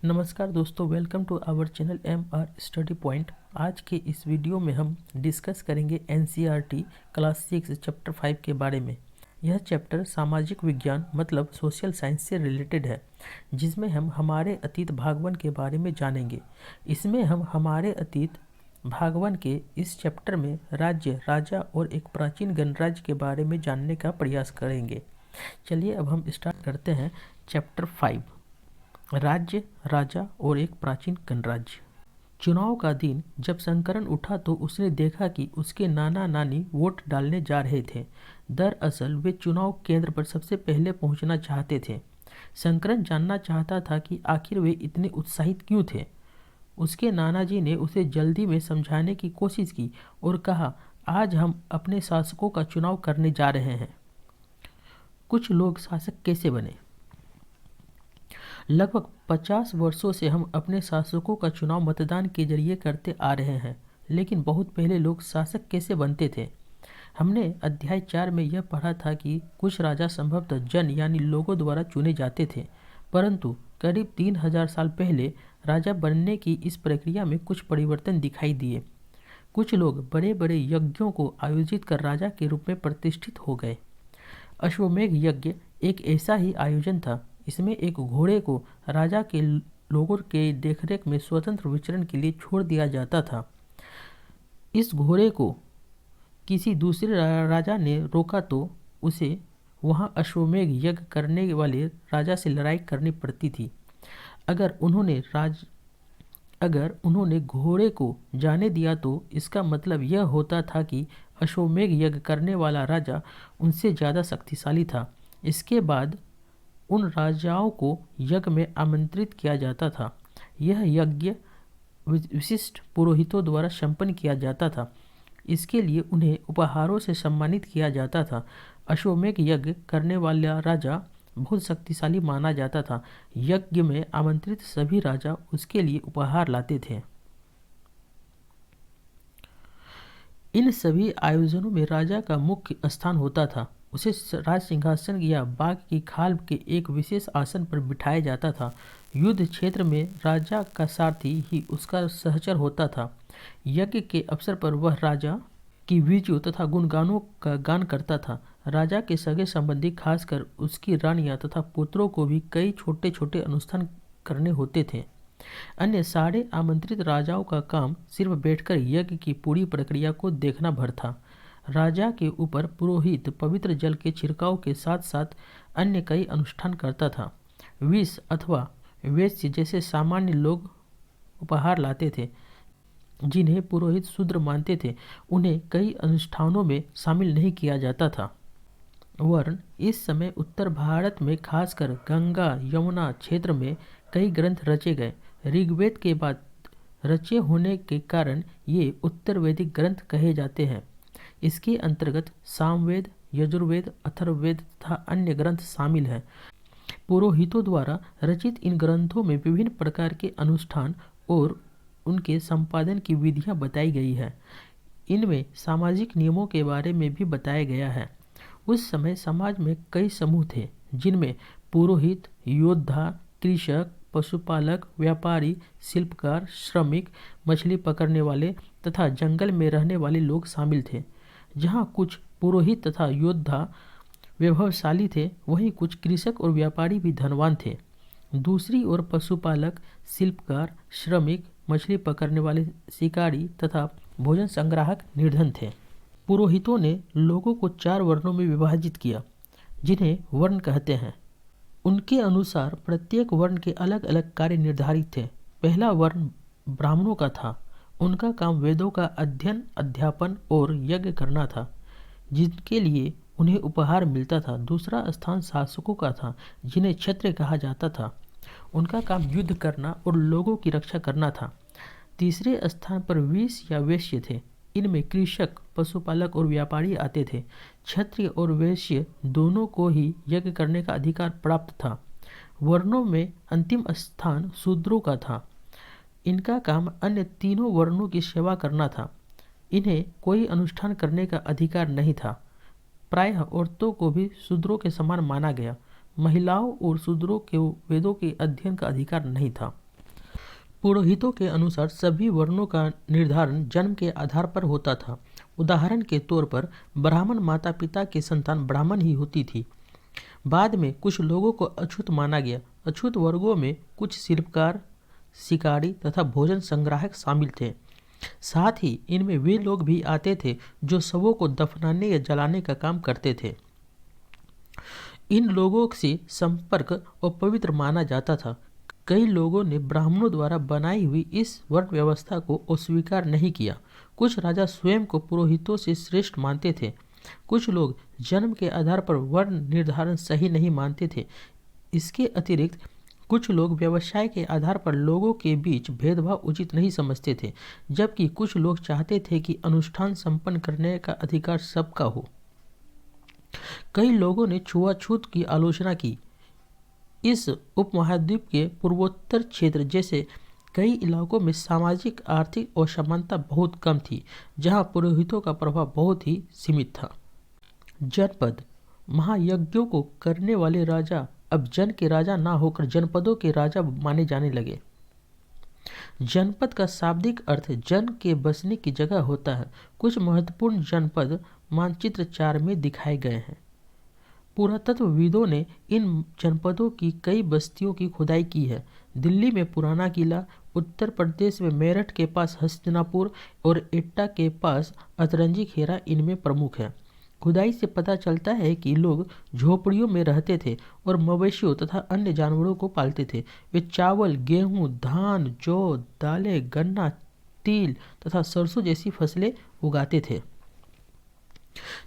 नमस्कार दोस्तों, welcome to our channel MR study point. आज के इस वीडियो में हम डिस्कस करेंगे NCERT क्लास 6 चैप्टर 5 के बारे में। यह चैप्टर सामाजिक विज्ञान मतलब सोशल साइंस से रिलेटेड है, जिसमें हम हमारे अतीत भागवन के बारे में जानेंगे। इसमें हम हमारे अतीत भागवन के इस चैप्टर में राज्य, राजा और एक प्राचीन गणराज्य के बारे में जानने का प्रयास करेंगे। चलिए अब हम स्टार्ट करते हैं चैप्टर 5, राज्य, राजा और एक प्राचीन गणराज्य। चुनाव का दिन जब शंकरन उठा तो उसने देखा कि उसके नाना नानी वोट डालने जा रहे थे। दरअसल वे चुनाव केंद्र पर सबसे पहले पहुंचना चाहते थे। शंकरन जानना चाहता था कि आखिर वे इतने उत्साहित क्यों थे। उसके नाना जी ने उसे जल्दी में समझाने की कोशिश की और कहा, आज हम अपने शासकों का चुनाव करने जा रहे हैं। कुछ लोग शासक कैसे बने? लगभग 50 वर्षों से हम अपने शासकों का चुनाव मतदान के जरिए करते आ रहे हैं, लेकिन बहुत पहले लोग शासक कैसे बनते थे? हमने अध्याय 4 में यह पढ़ा था कि कुछ राजा संभवतः जन यानी लोगों द्वारा चुने जाते थे, परंतु करीब 3000 साल पहले राजा बनने की इस प्रक्रिया में कुछ परिवर्तन दिखाई दिए। कुछ लोग बड़े बड़े यज्ञों को आयोजित कर राजा के रूप में प्रतिष्ठित हो गए। अश्वमेध यज्ञ एक ऐसा ही आयोजन था। इसमें एक घोड़े को राजा के लोगों के देखरेख में स्वतंत्र विचरण के लिए छोड़ दिया जाता था। इस घोड़े को किसी दूसरे राजा ने रोका तो उसे वहां अश्वमेध यज्ञ करने वाले राजा से लड़ाई करनी पड़ती थी। अगर उन्होंने घोड़े को जाने दिया तो इसका मतलब यह होता था कि अश्वमेध यज्ञ करने वाला राजा उनसे ज़्यादा शक्तिशाली था। इसके बाद उन राजाओं को यज्ञ में आमंत्रित किया जाता था। यह यज्ञ विशिष्ट पुरोहितों द्वारा संपन्न किया जाता था। इसके लिए उन्हें उपहारों से सम्मानित किया जाता था। अश्वमेध यज्ञ करने वाला राजा बहुत शक्तिशाली माना जाता था। यज्ञ में आमंत्रित सभी राजा उसके लिए उपहार लाते थे। इन सभी आयोजनों में राजा का मुख्य स्थान होता था। उसे राज सिंहासन या बाघ की खाल के एक विशेष आसन पर बिठाया जाता था। युद्ध क्षेत्र में राजा का सारथी ही उसका सहचर होता था। यज्ञ के अवसर पर वह राजा की विजयों तथा गुणगानों का गान करता था। राजा के सगे संबंधी, खासकर उसकी रानियां तथा पुत्रों को भी कई छोटे छोटे अनुष्ठान करने होते थे। अन्य सारे आमंत्रित राजाओं का काम सिर्फ बैठकर यज्ञ की पूरी प्रक्रिया को देखना भर था। राजा के ऊपर पुरोहित पवित्र जल के छिड़काव के साथ साथ अन्य कई अनुष्ठान करता था। विष अथवा वेश्य जैसे सामान्य लोग उपहार लाते थे, जिन्हें पुरोहित शूद्र मानते थे। उन्हें कई अनुष्ठानों में शामिल नहीं किया जाता था। वर्ण इस समय उत्तर भारत में खासकर गंगा यमुना क्षेत्र में कई ग्रंथ रचे गए। ऋग्वेद के बाद रचे होने के कारण ये उत्तर वैदिक ग्रंथ कहे जाते हैं। इसके अंतर्गत सामवेद, यजुर्वेद, अथर्ववेद तथा अन्य ग्रंथ शामिल हैं। पुरोहितों द्वारा रचित इन ग्रंथों में विभिन्न प्रकार के अनुष्ठान और उनके संपादन की विधियां बताई गई है। इनमें सामाजिक नियमों के बारे में भी बताया गया है। उस समय समाज में कई समूह थे, जिनमें पुरोहित, योद्धा, कृषक, पशुपालक, व्यापारी, शिल्पकार, श्रमिक, मछली पकड़ने वाले तथा जंगल में रहने वाले लोग शामिल थे। जहाँ कुछ पुरोहित तथा योद्धा वैभवशाली थे, वहीं कुछ कृषक और व्यापारी भी धनवान थे। दूसरी ओर पशुपालक, शिल्पकार, श्रमिक, मछली पकड़ने वाले शिकारी तथा भोजन संग्राहक निर्धन थे। पुरोहितों ने लोगों को 4 वर्णों में विभाजित किया, जिन्हें वर्ण कहते हैं। उनके अनुसार प्रत्येक वर्ण के अलग अलग कार्य निर्धारित थे। पहला वर्ण ब्राह्मणों का था। उनका काम वेदों का अध्ययन, अध्यापन और यज्ञ करना था, जिनके लिए उन्हें उपहार मिलता था। दूसरा स्थान शासकों का था, जिन्हें क्षत्रिय कहा जाता था। उनका काम युद्ध करना और लोगों की रक्षा करना था। तीसरे स्थान पर विष या वैश्य थे। इनमें कृषक, पशुपालक और व्यापारी आते थे। क्षत्रिय और वैश्य दोनों को ही यज्ञ करने का अधिकार प्राप्त था। वर्णों में अंतिम स्थान शूद्रों का था। इनका काम अन्य तीनों वर्णों की सेवा करना था। इन्हें कोई अनुष्ठान करने का अधिकार नहीं था। प्रायः औरतों को भी शूद्रों के समान माना गया। महिलाओं और शूद्रों के वेदों के अध्ययन का अधिकार नहीं था। पुरोहितों के अनुसार सभी वर्णों का निर्धारण जन्म के आधार पर होता था। उदाहरण के तौर पर ब्राह्मण माता पिता की संतान ब्राह्मण ही होती थी। बाद में कुछ लोगों को अछूत माना गया। अछूत वर्गों में कुछ शिल्पकार, शिकारी तथा भोजन संग्राहक शामिल थे। साथ ही इनमें वे लोग भी आते थे जो शवों को दफनाने या जलाने का काम करते थे। इन लोगों से संपर्क अपवित्र माना जाता था। कई लोगों ने ब्राह्मणों द्वारा बनाई हुई इस वर्ण व्यवस्था को अस्वीकार नहीं किया। कुछ राजा स्वयं को पुरोहितों से श्रेष्ठ मानते थे। कुछ लोग जन्म के आधार पर वर्ण निर्धारण सही नहीं मानते थे। इसके अतिरिक्त कुछ लोग व्यवसाय के आधार पर लोगों के बीच भेदभाव उचित नहीं समझते थे, जबकि कुछ लोग चाहते थे कि अनुष्ठान संपन्न करने का अधिकार सबका हो। कई लोगों ने छुआछूत की आलोचना की। इस उपमहाद्वीप के पूर्वोत्तर क्षेत्र जैसे कई इलाकों में सामाजिक आर्थिक असमानता बहुत कम थी, जहां पुरोहितों का प्रभाव बहुत ही सीमित था। जनपद महायज्ञों को करने वाले राजा अब जन के राजा ना होकर जनपदों के राजा माने जाने लगे। जनपद का शाब्दिक अर्थ जन के बसने की जगह होता है। कुछ महत्वपूर्ण जनपद मानचित्र 4 में दिखाए गए हैं। पुरातत्वविदों ने इन जनपदों की कई बस्तियों की खुदाई की है। दिल्ली में पुराना किला, उत्तर प्रदेश में मेरठ के पास हस्तिनापुर और एट्टा के पास अतरंजी खेरा इनमें प्रमुख है। खुदाई से पता चलता है कि लोग झोपड़ियों में रहते थे और मवेशियों तथा अन्य जानवरों को पालते थे। वे चावल, गेहूं, धान, जौ, दालें, गन्ना, तिल तथा सरसों जैसी फसलें उगाते थे।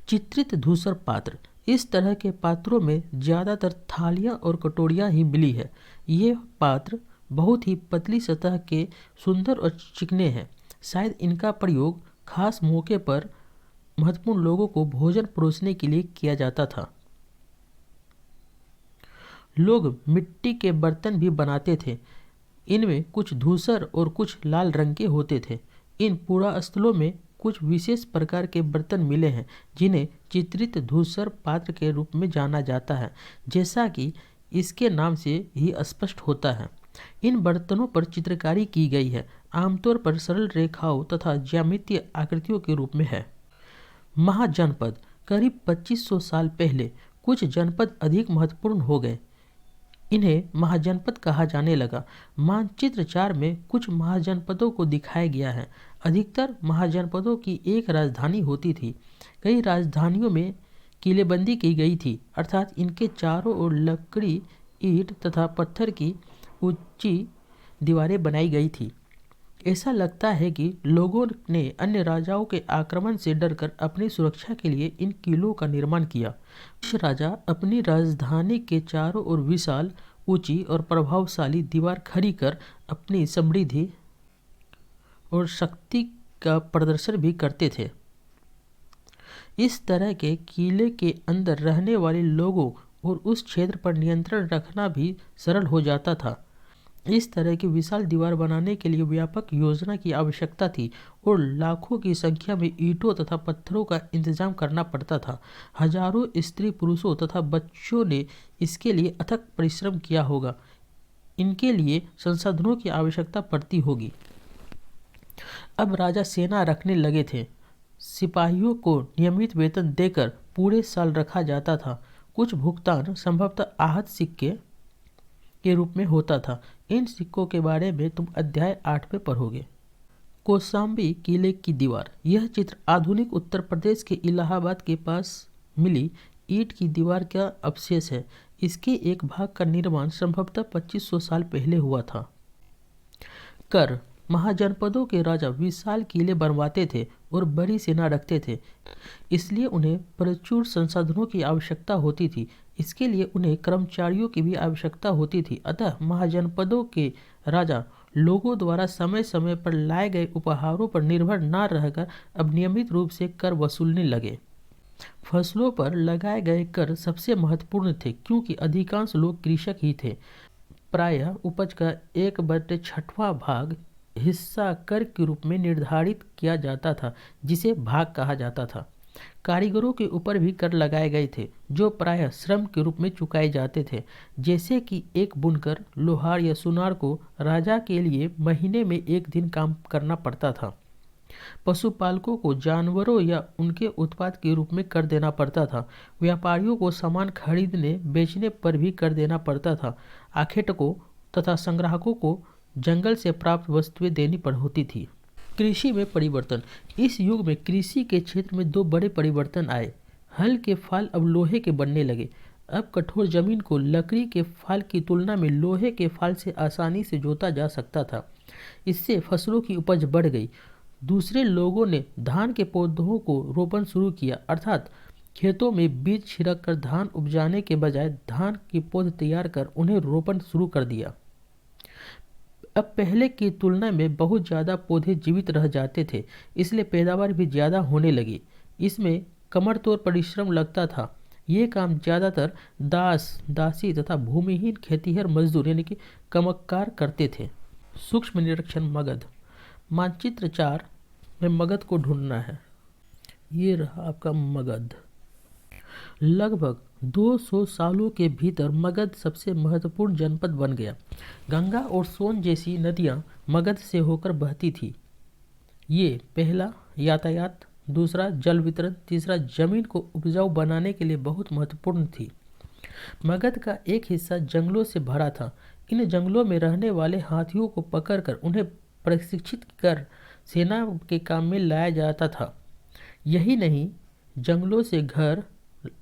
चित्रित धूसर पात्र। इस तरह के पात्रों में ज़्यादातर थालियाँ और कटोरियाँ ही मिली है। ये पात्र बहुत ही पतली सतह के, सुंदर और चिकने हैं। शायद इनका प्रयोग खास मौके पर महत्वपूर्ण लोगों को भोजन परोसने के लिए किया जाता था। लोग मिट्टी के बर्तन भी बनाते थे। इनमें कुछ धूसर और कुछ लाल रंग के होते थे। इन पुरास्थलों में कुछ विशेष प्रकार के बर्तन मिले हैं जिन्हें चित्रित धूसर पात्र के रूप में जाना जाता है, जैसा कि इसके नाम से ही स्पष्ट होता है। इन बर्तनों पर चित्रकारी की गई है, आमतौर पर सरल रेखाओं तथा ज्यामितीय आकृतियों के रूप में है। महाजनपद। करीब 2500 साल पहले कुछ जनपद अधिक महत्वपूर्ण हो गए। इन्हें महाजनपद कहा जाने लगा। मानचित्र 4 में कुछ महाजनपदों को दिखाया गया है। अधिकतर महाजनपदों की एक राजधानी होती थी। कई राजधानियों में किलेबंदी की गई थी, अर्थात इनके चारों ओर लकड़ी, ईंट तथा पत्थर की ऊंची दीवारें बनाई गई थी। ऐसा लगता है कि लोगों ने अन्य राजाओं के आक्रमण से डरकर अपनी सुरक्षा के लिए इन किलों का निर्माण किया। कुछ राजा अपनी राजधानी के चारों ओर विशाल, ऊंची और प्रभावशाली दीवार खड़ी कर अपनी समृद्धि और शक्ति का प्रदर्शन भी करते थे। इस तरह के किले के अंदर रहने वाले लोगों और उस क्षेत्र पर नियंत्रण रखना भी सरल हो जाता था। इस तरह की विशाल दीवार बनाने के लिए व्यापक योजना की आवश्यकता थी और लाखों की संख्या में ईंटों तथा पत्थरों का इंतजाम करना पड़ता था। हजारों स्त्री पुरुषों तथा बच्चों ने इसके लिए अथक परिश्रम किया होगा। इनके लिए संसाधनों की आवश्यकता पड़ती होगी। अब राजा सेना रखने लगे थे। सिपाहियों को नियमित वेतन देकर पूरे साल रखा जाता था। कुछ भुगतान संभवतः आहत सिक्के के रूप में होता था। इन सिक्कों के बारे में तुम अध्याय 8 में पढ़ोगे। कौशाम्बी किले की दीवार। यह चित्र आधुनिक उत्तर प्रदेश के इलाहाबाद के पास मिली ईंट की दीवार का अवशेष है। इसके एक भाग का निर्माण संभवतः 2500 साल पहले हुआ था। कर। महाजनपदों के राजा विशाल किले बनवाते थे और बड़ी सेना रखते थे, इसलिए उन्हें प्रचुर संसाधनों की आवश्यकता होती थी। इसके लिए उन्हें कर्मचारियों की भी आवश्यकता होती थी। अतः महाजनपदों के राजा लोगों द्वारा समय समय पर लाए गए उपहारों पर निर्भर न रहकर अब नियमित रूप से कर वसूलने लगे। फसलों पर लगाए गए कर सबसे महत्वपूर्ण थे, क्योंकि अधिकांश लोग कृषक ही थे। प्रायः उपज का 1/6वां भाग हिस्सा कर के रूप में निर्धारित किया जाता था, जिसे भाग कहा जाता था। कारीगरों के ऊपर भी कर लगाए गए थे, जो प्रायः श्रम के रूप में चुकाए जाते थे, जैसे कि एक बुनकर, लोहार या सुनार को राजा के लिए महीने में एक दिन काम करना पड़ता था। पशुपालकों को जानवरों या उनके उत्पाद के रूप में कर देना पड़ता था। व्यापारियों को सामान खरीदने बेचने पर भी कर देना पड़ता था। आखेटकों तथा संग्राहकों को जंगल से प्राप्त वस्तुएं देनी पड़ होती थी। कृषि में परिवर्तन। इस युग में कृषि के क्षेत्र में दो बड़े परिवर्तन आए। हल के फाल अब लोहे के बनने लगे। अब कठोर जमीन को लकड़ी के फाल की तुलना में लोहे के फाल से आसानी से जोता जा सकता था। इससे फसलों की उपज बढ़ गई। दूसरे लोगों ने धान के पौधों को रोपण शुरू किया, अर्थात खेतों में बीज छिड़क कर धान उपजाने के बजाय धान की पौध तैयार कर उन्हें रोपण शुरू कर दिया। अब पहले की तुलना में बहुत ज़्यादा पौधे जीवित रह जाते थे, इसलिए पैदावार भी ज़्यादा होने लगी। इसमें कमर तोड़ परिश्रम लगता था। ये काम ज़्यादातर दास, दासी तथा भूमिहीन खेतिहर मजदूर यानी कि कमक्कार करते थे। सूक्ष्म निरीक्षण मगध। मानचित्र 4 में मगध को ढूंढना है। ये रहा आपका मगध। लगभग 200 सालों के भीतर मगध सबसे महत्वपूर्ण जनपद बन गया। गंगा और सोन जैसी नदियां मगध से होकर बहती थी। ये पहला यातायात, दूसरा जल वितरण, तीसरा जमीन को उपजाऊ बनाने के लिए बहुत महत्वपूर्ण थी। मगध का एक हिस्सा जंगलों से भरा था। इन जंगलों में रहने वाले हाथियों को पकड़कर उन्हें प्रशिक्षित कर सेना के काम में लाया जाता था। यही नहीं, जंगलों से घर,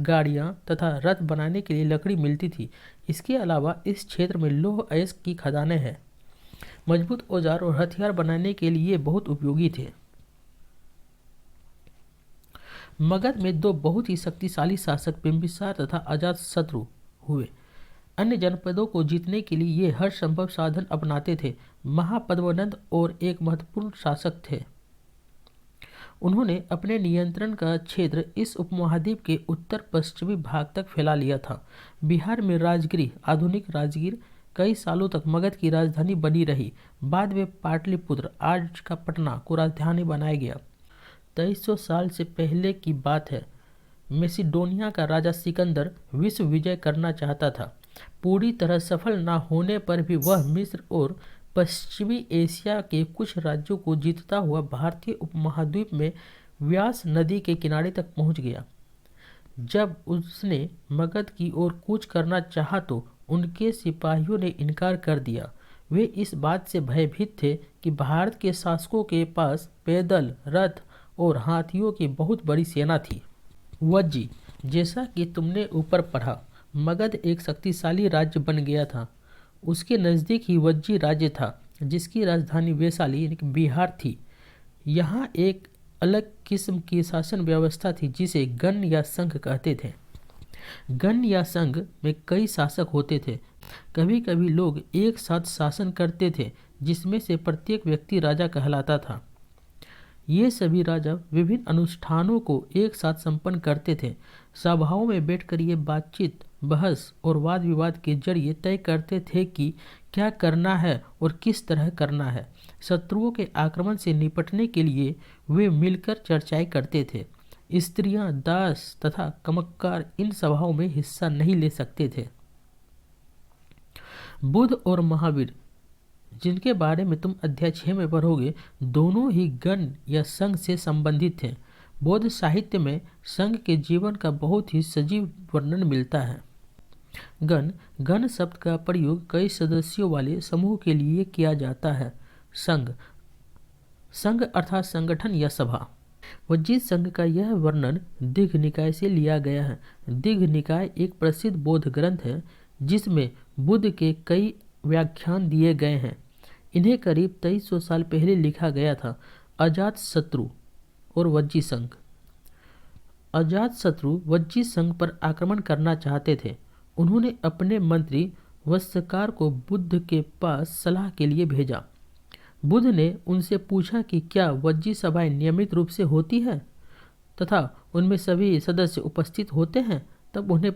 गाड़ियां तथा रथ बनाने के लिए लकड़ी मिलती थी। इसके अलावा इस क्षेत्र में लौह अयस्क की खदानें हैं। मजबूत औजार और हथियार बनाने के लिए बहुत उपयोगी थे। मगध में दो बहुत ही शक्तिशाली शासक बिंबिसार तथा अजातशत्रु हुए। अन्य जनपदों को जीतने के लिए ये हर संभव साधन अपनाते थे। महापद्मनंद और एक महत्वपूर्ण शासक थे। उन्होंने अपने नियंत्रण का क्षेत्र इस उपमहाद्वीप के उत्तर पश्चिमी भाग तक फैला लिया था। बिहार में राजगिर, आधुनिक राजगीर, कई सालों तक मगध की राजधानी बनी रही। बाद में पाटलिपुत्र, आज का पटना, को राजधानी बनाया गया। 2300 साल से पहले की बात है। मैसिडोनिया का राजा सिकंदर विश्व विजय करना चाहता था। पूरी तरह सफल न होने पर भी वह मिस्र और पश्चिमी एशिया के कुछ राज्यों को जीतता हुआ भारतीय उपमहाद्वीप में व्यास नदी के किनारे तक पहुंच गया। जब उसने मगध की ओर कूच करना चाहा तो उनके सिपाहियों ने इनकार कर दिया। वे इस बात से भयभीत थे कि भारत के शासकों के पास पैदल, रथ और हाथियों की बहुत बड़ी सेना थी। वज्जी, जैसा कि तुमने ऊपर पढ़ा, मगध एक शक्तिशाली राज्य बन गया था। उसके नज़दीक ही वज्जी राज्य था, जिसकी राजधानी वैशाली यानी कि बिहार थी। यहाँ एक अलग किस्म की शासन व्यवस्था थी जिसे गण या संघ कहते थे। गण या संघ में कई शासक होते थे। कभी कभी लोग एक साथ शासन करते थे, जिसमें से प्रत्येक व्यक्ति राजा कहलाता था। ये सभी राजा विभिन्न अनुष्ठानों को एक साथ संपन्न करते थे। सभाओं में बैठकर ये बातचीत, बहस और वाद विवाद के जरिए तय करते थे कि क्या करना है और किस तरह करना है। शत्रुओं के आक्रमण से निपटने के लिए वे मिलकर चर्चाएं करते थे। स्त्रियां, दास तथा कमक्कार इन सभाओं में हिस्सा नहीं ले सकते थे। बुद्ध और महावीर, जिनके बारे में तुम अध्याय 6 में पढ़ोगे, दोनों ही गण या संघ से संबंधित थे। बौद्ध साहित्य में संघ के जीवन का बहुत ही सजीव वर्णन मिलता है। गण शब्द का प्रयोग कई सदस्यों वाले समूह के लिए किया जाता है। संघ अर्थात संगठन या सभा। वज्जी संघ का यह वर्णन दीघ निकाय से लिया गया है। दीघ निकाय एक प्रसिद्ध बौद्ध ग्रंथ है, जिसमें बुद्ध के कई व्याख्यान दिए गए हैं। इन्हें करीब 2300 साल पहले लिखा गया था। अजातशत्रु और वज्जी संघ। अजातशत्रु वज्जी संघ पर आक्रमण करना चाहते थे। उन्होंने अपने मंत्री वत्सकार को बुद्ध के पास सलाह के लिए भेजा। बुद्ध ने उनसे पूछा कि क्या वज्जी सभाएं नियमित रूप से होती है तथा उनमें सभी सदस्य उपस्थित होते हैं। तब उन्हें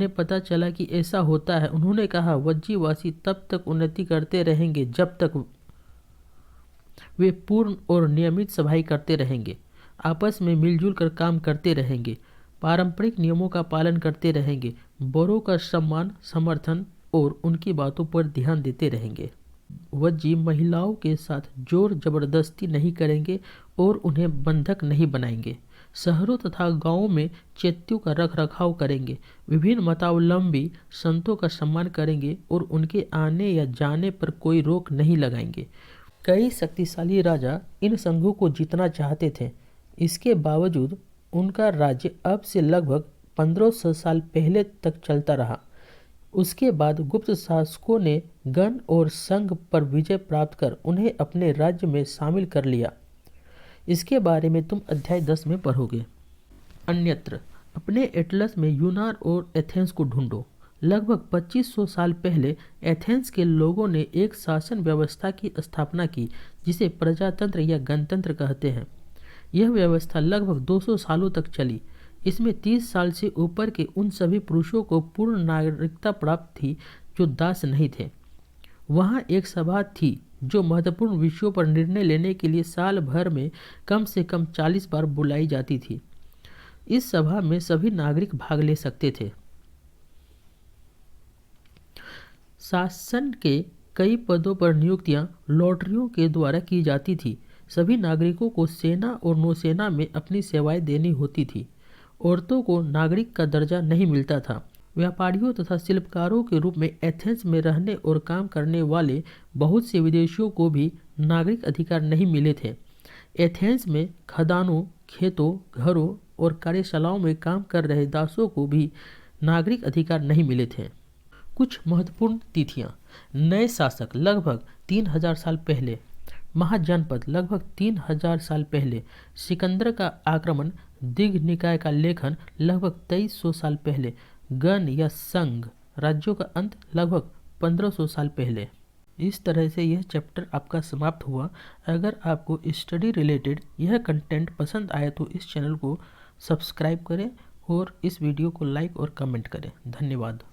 पता चला कि ऐसा होता है। उन्होंने कहा, वज्जीवासी तब तक उन्नति करते रहेंगे जब तक वे पूर्ण और नियमित सभाएं करते रहेंगे। आपस में मिलजुल कर काम करते रहेंगे, पारंपरिक नियमों का पालन करते रहेंगे, बड़ों का सम्मान, समर्थन और उनकी बातों पर ध्यान देते रहेंगे। वज्जी महिलाओं के साथ जोर जबरदस्ती नहीं करेंगे और उन्हें बंधक नहीं बनाएंगे। शहरों तथा गांवों में चैत्यों का रख रखाव करेंगे, विभिन्न मतावलंबी संतों का सम्मान करेंगे और उनके आने या जाने पर कोई रोक नहीं लगाएंगे। कई शक्तिशाली राजा इन संघों को जीतना चाहते थे। इसके बावजूद उनका राज्य अब से लगभग 1500 साल पहले तक चलता रहा। उसके बाद गुप्त शासकों ने गण और संघ पर विजय प्राप्त कर उन्हें अपने राज्य में शामिल कर लिया। इसके बारे में तुम अध्याय 10 में पढ़ोगे। अन्यत्र अपने एटलस में यूनान और एथेंस को ढूंढो। लगभग 2500 साल पहले एथेंस के लोगों ने एक शासन व्यवस्था की स्थापना की जिसे प्रजातंत्र या गणतंत्र कहते हैं। यह व्यवस्था लगभग 200 सालों तक चली। इसमें 30 साल से ऊपर के उन सभी पुरुषों को पूर्ण नागरिकता प्राप्त थी जो दास नहीं थे। वहाँ एक सभा थी जो महत्वपूर्ण विषयों पर निर्णय लेने के लिए साल भर में कम से कम 40 बार बुलाई जाती थी। इस सभा में सभी नागरिक भाग ले सकते थे। शासन के कई पदों पर नियुक्तियां लॉटरियों के द्वारा की जाती थी। सभी नागरिकों को सेना और नौसेना में अपनी सेवाएं देनी होती थी। औरतों को नागरिक का दर्जा नहीं मिलता था। व्यापारियों तथा शिल्पकारों के रूप में एथेंस में रहने और काम करने वाले बहुत से विदेशियों को भी नागरिक अधिकार नहीं मिले थे। एथेंस में खदानों, खेतों, घरों और कार्यशालाओं में काम कर रहे दासों को भी नागरिक अधिकार नहीं मिले थे। कुछ महत्वपूर्ण तिथियां। नए शासक लगभग 3000 साल पहले। महाजनपद लगभग 3000 साल पहले। सिकंदर का आक्रमण। दिग्ग निकाय का लेखन लगभग 2300 साल पहले। गण या संघ राज्यों का अंत लगभग 1500 साल पहले। इस तरह से यह चैप्टर आपका समाप्त हुआ। अगर आपको स्टडी रिलेटेड यह कंटेंट पसंद आए तो इस चैनल को सब्सक्राइब करें और इस वीडियो को लाइक और कमेंट करें। धन्यवाद।